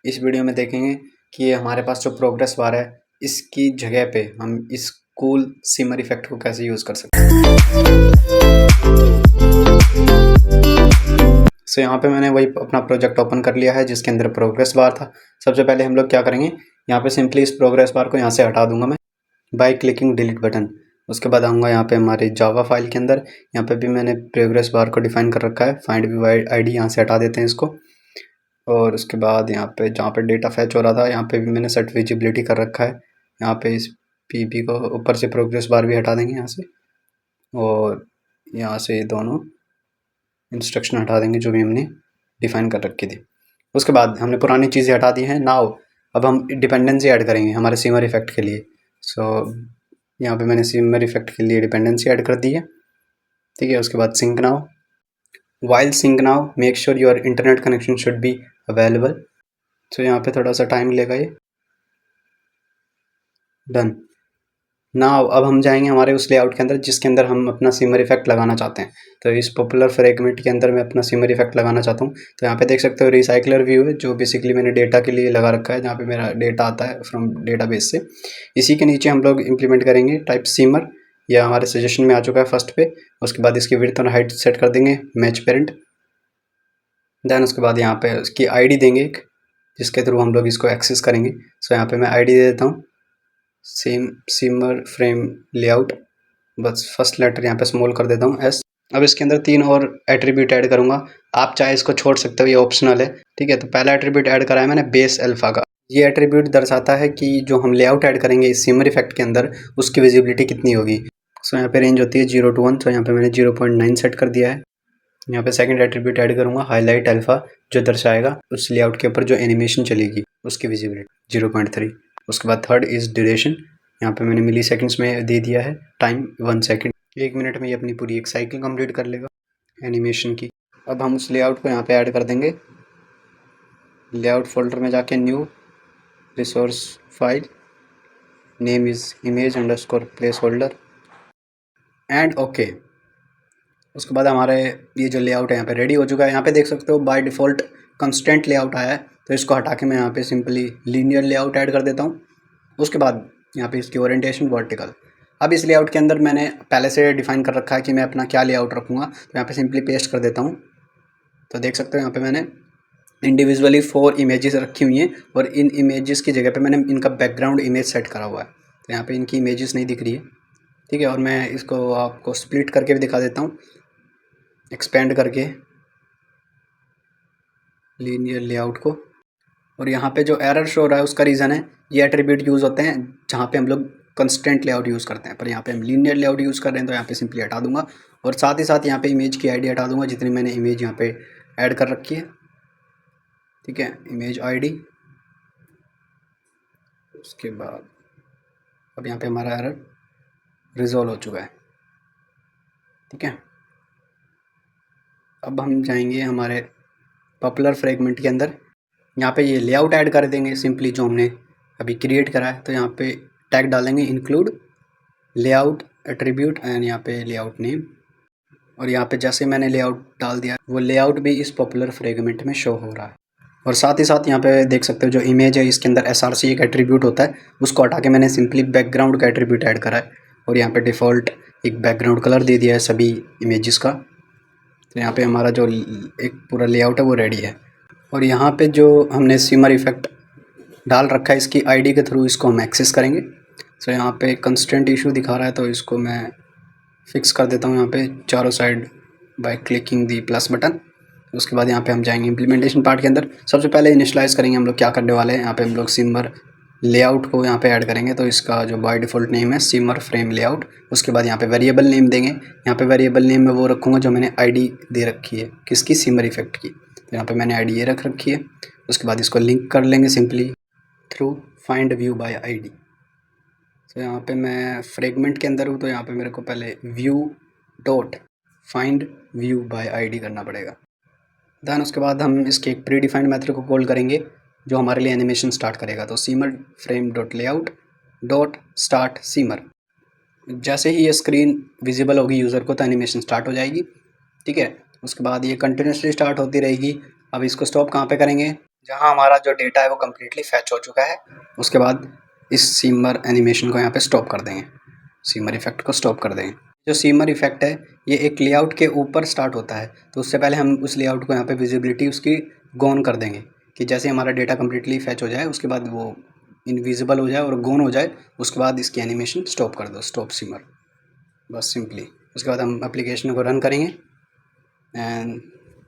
इस वीडियो में देखेंगे कि हमारे पास जो प्रोग्रेस बार है इसकी जगह पे हम इस कूल सिमर इफेक्ट को कैसे यूज़ कर सकते हैं। सो यहाँ पे मैंने वही अपना प्रोजेक्ट ओपन कर लिया है जिसके अंदर प्रोग्रेस बार था। सबसे पहले हम लोग क्या करेंगे, यहाँ पे सिंपली इस प्रोग्रेस बार को यहाँ से हटा दूंगा मैं बाय क्लिकिंग डिलीट बटन। उसके बाद आऊँगा यहाँ पे हमारी जावा फाइल के अंदर, यहाँ पे भी मैंने प्रोग्रेस बार को डिफाइन कर रखा है। फाइंड व्यू आईडी यहाँ से हटा देते हैं इसको। और उसके बाद यहाँ पे जहाँ पे डेटा फैच हो रहा था यहाँ पे भी मैंने सेट विजिबिलिटी कर रखा है। यहाँ पे इस पीपी को ऊपर से प्रोग्रेस बार भी हटा देंगे यहाँ से, और यहाँ से ये दोनों इंस्ट्रक्शन हटा देंगे जो भी हमने डिफाइन कर रखी थी। उसके बाद हमने पुरानी चीज़ें हटा दी हैं। नाउ अब हम डिपेंडेंसी ऐड करेंगे हमारे सिमर इफेक्ट के लिए। सो यहाँ पे मैंने सिमर इफेक्ट के लिए डिपेंडेंसी ऐड कर दी है, ठीक है। उसके बाद sync now, while sync now make sure your internet connection should be available. तो यहाँ पे थोड़ा सा टाइम लेगा ये। डन। नाउ अब हम जाएंगे हमारे उस लेआउट के अंदर जिसके अंदर हम अपना सिमर इफेक्ट लगाना चाहते हैं। तो इस पॉपुलर फ्रेगमेंट के अंदर मैं अपना सिमर इफेक्ट लगाना चाहता हूँ। तो यहाँ पे देख सकते हो रिसाइकलर व्यू है जो बेसिकली मैंने डेटा के लिए लगा रखा है, जहाँ पे मेरा डेटा आता है फ्रॉम डेटाबेस से। इसी के नीचे हम लोग इंप्लीमेंट करेंगे टाइप सिमर, या हमारे सजेशन में आ चुका है फर्स्ट पे। उसके बाद इसकी विड्थ और हाइट सेट कर देंगे मैच पेरेंट। देन उसके बाद यहाँ पे उसकी आईडी देंगे एक, जिसके थ्रू हम लोग इसको एक्सेस करेंगे। सो यहाँ पे मैं आईडी दे देता हूँ सिमर फ्रेम लेआउट, बस फर्स्ट लेटर यहाँ पे स्मॉल कर देता हूँ एस। अब इसके अंदर 3 और एट्रीब्यूट ऐड करूँगा, आप चाहे इसको छोड़ सकते हो, ये ऑप्शनल है, ठीक है। तो पहला एट्रीब्यूट ऐड करा है मैंने बेस अल्फा का। ये एट्रीब्यूट दर्शाता है कि जो हम लेआउट ऐड करेंगे इस सिमर इफेक्ट के अंदर उसकी विजिबिलिटी कितनी होगी। सो यहाँ पे रेंज होती है 0 to 1, तो यहाँ पे मैंने 0.9 सेट कर दिया है। यहाँ पे सेकंड एट्रीब्यूट ऐड करूँगा हाईलाइट अल्फा, जो दर्शाएगा उस लेआउट के ऊपर जो एनिमेशन चलेगी उसकी विजिबिलिटी 0.3। उसके बाद थर्ड इज ड्यूरेशन, यहाँ पे मैंने मिली सेकेंड्स में दे दिया है, टाइम 1 सेकेंड। 1 मिनट में ये अपनी पूरी एक साइकिल कंप्लीट कर लेगा एनिमेशन की। अब हम उस लेआउट को यहाँ पे ऐड कर देंगे। लेआउट फोल्डर में जाके new resource file, name is image underscore place holder and okay. उसके बाद हमारे ये जो लेआउट है यहाँ पे रेडी हो चुका है। यहाँ पे देख सकते हो बाय डिफ़ॉल्ट कंस्टेंट लेआउट आया है, तो इसको हटा के मैं यहाँ पे सिंपली लीनियर लेआउट ऐड कर देता हूँ। उसके बाद यहाँ पे इसकी ओरिएंटेशन वर्टिकल। अब इस लेआउट के अंदर मैंने पहले से डिफाइन कर रखा है कि मैं अपना क्या लेआउट रखूँगा, तो यहाँ पे सिंपली पेस्ट कर देता हूँ। तो देख सकते हो यहाँ पे मैंने इंडिविजुअली 4 इमेजेस रखी हुई हैं, और इन इमेजेस की जगह पे मैंने इनका बैकग्राउंड इमेज सेट करा हुआ है। तो यहाँ पे इनकी इमेजेस नहीं दिख रही है, ठीक है। और मैं इसको आपको स्प्लिट करके भी दिखा देता हूँ, एक्सपेंड करके लीनियर लेआउट को। और यहाँ पे जो एरर शो हो रहा है उसका रीज़न है ये एट्रीब्यूट यूज़ होते हैं जहाँ पे हम लोग कंस्टेंट लेआउट यूज़ करते हैं, पर यहाँ पे हम लीनियर लेआउट यूज़ कर रहे हैं, तो यहाँ पे सिंपली हटा दूंगा। और साथ ही साथ यहाँ पे इमेज की आईडी हटा दूंगा जितनी मैंने इमेज यहाँ पे ऐड कर रखी है, ठीक है। Image ID. उसके बाद अब यहाँ पे हमारा एरर रिजॉल्व हो चुका है, ठीक है। अब हम जाएंगे हमारे पॉपुलर फ्रेगमेंट के अंदर, यहाँ पे ये लेआउट ऐड कर देंगे सिंपली जो हमने अभी क्रिएट करा है। तो यहाँ पे टैग डालेंगे इंक्लूड लेआउट एट्रीब्यूट एंड यहाँ पे लेआउट नेम। और यहाँ पे जैसे मैंने लेआउट डाल दिया वो लेआउट भी इस पॉपुलर फ्रेगमेंट में शो हो रहा है। और साथ ही साथ यहाँ पे देख सकते हो जो इमेज है इसके अंदर SRC एक एट्रीब्यूट होता है, उसको हटा के मैंने सिंपली बैकग्राउंड का एट्रीब्यूट ऐड करा है। और यहाँ पे डिफ़ॉल्ट एक बैकग्राउंड कलर दे दिया है सभी इमेजेस का। तो यहाँ पे हमारा जो एक पूरा लेआउट है वो रेडी है। और यहाँ पे जो हमने सिमर इफेक्ट डाल रखा है इसकी आईडी के थ्रू इसको हम एक्सेस करेंगे। सो यहाँ पे कंस्टेंट इशू दिखा रहा है, तो इसको मैं फिक्स कर देता हूँ यहाँ पे चारों side by clicking the plus button. उसके बाद यहाँ पे हम जाएंगे इम्प्लीमेंटेशन पार्ट के अंदर। सबसे पहले इनिशलाइज करेंगे हम लोग क्या करने वाले हैं, यहाँ पे हम लोग सिमर लेआउट को यहाँ पे ऐड करेंगे। तो इसका जो बाय डिफ़ॉल्ट नेम है सिमर फ्रेम लेआउट। उसके बाद यहाँ पे वेरिएबल नेम देंगे। यहाँ पे वेरिएबल नेम में वो रखूँगा जो मैंने आईडी दे रखी है किसकी, सिमर इफेक्ट की। तो यहाँ पे मैंने आईडी ये रख रखी है। उसके बाद इसको लिंक कर लेंगे simply through find view by ID. तो यहाँ पे मैं फ्रेगमेंट के अंदर हूँ, तो यहाँ पे मेरे को पहले view dot find view by ID करना पड़ेगा। दैन उसके बाद हम इसके एक प्री डिफाइंड मेथड को कॉल करेंगे जो हमारे लिए एनिमेशन स्टार्ट करेगा। तो shimmer frame dot layout dot start shimmer. जैसे ही ये स्क्रीन विजिबल होगी यूज़र को तो एनिमेशन स्टार्ट हो जाएगी, ठीक है। उसके बाद ये कंटिन्यूसली स्टार्ट होती रहेगी। अब इसको स्टॉप कहाँ पे करेंगे, जहाँ हमारा जो डेटा है वो कम्प्लीटली फैच हो चुका है। उसके बाद इस सीमर एनिमेशन को यहाँ पे स्टॉप कर देंगे, सीमर इफेक्ट को स्टॉप कर देंगे। जो सीमर इफेक्ट है ये एक लेआउट के ऊपर स्टार्ट होता है, तो उससे पहले हम उस लेआउट को यहाँ पे विजिबिलिटी उसकी गोन कर देंगे कि जैसे हमारा डेटा कम्प्लीटली फैच हो जाए उसके बाद वो इनविजिबल हो जाए और गोन हो जाए, उसके बाद इसकी एनिमेशन स्टॉप कर दो, स्टॉप सीमर, बस सिंपली। उसके बाद हम एप्लीकेशन को रन करेंगे एंड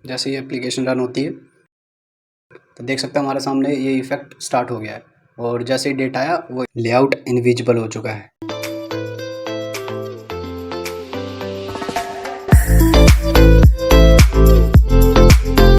जैसे ही एप्लीकेशन रन होती है तो देख सकते हैं हमारे सामने ये इफेक्ट स्टार्ट हो गया है और जैसे ही डेटा आया वो लेआउट इनविजिबल हो चुका है।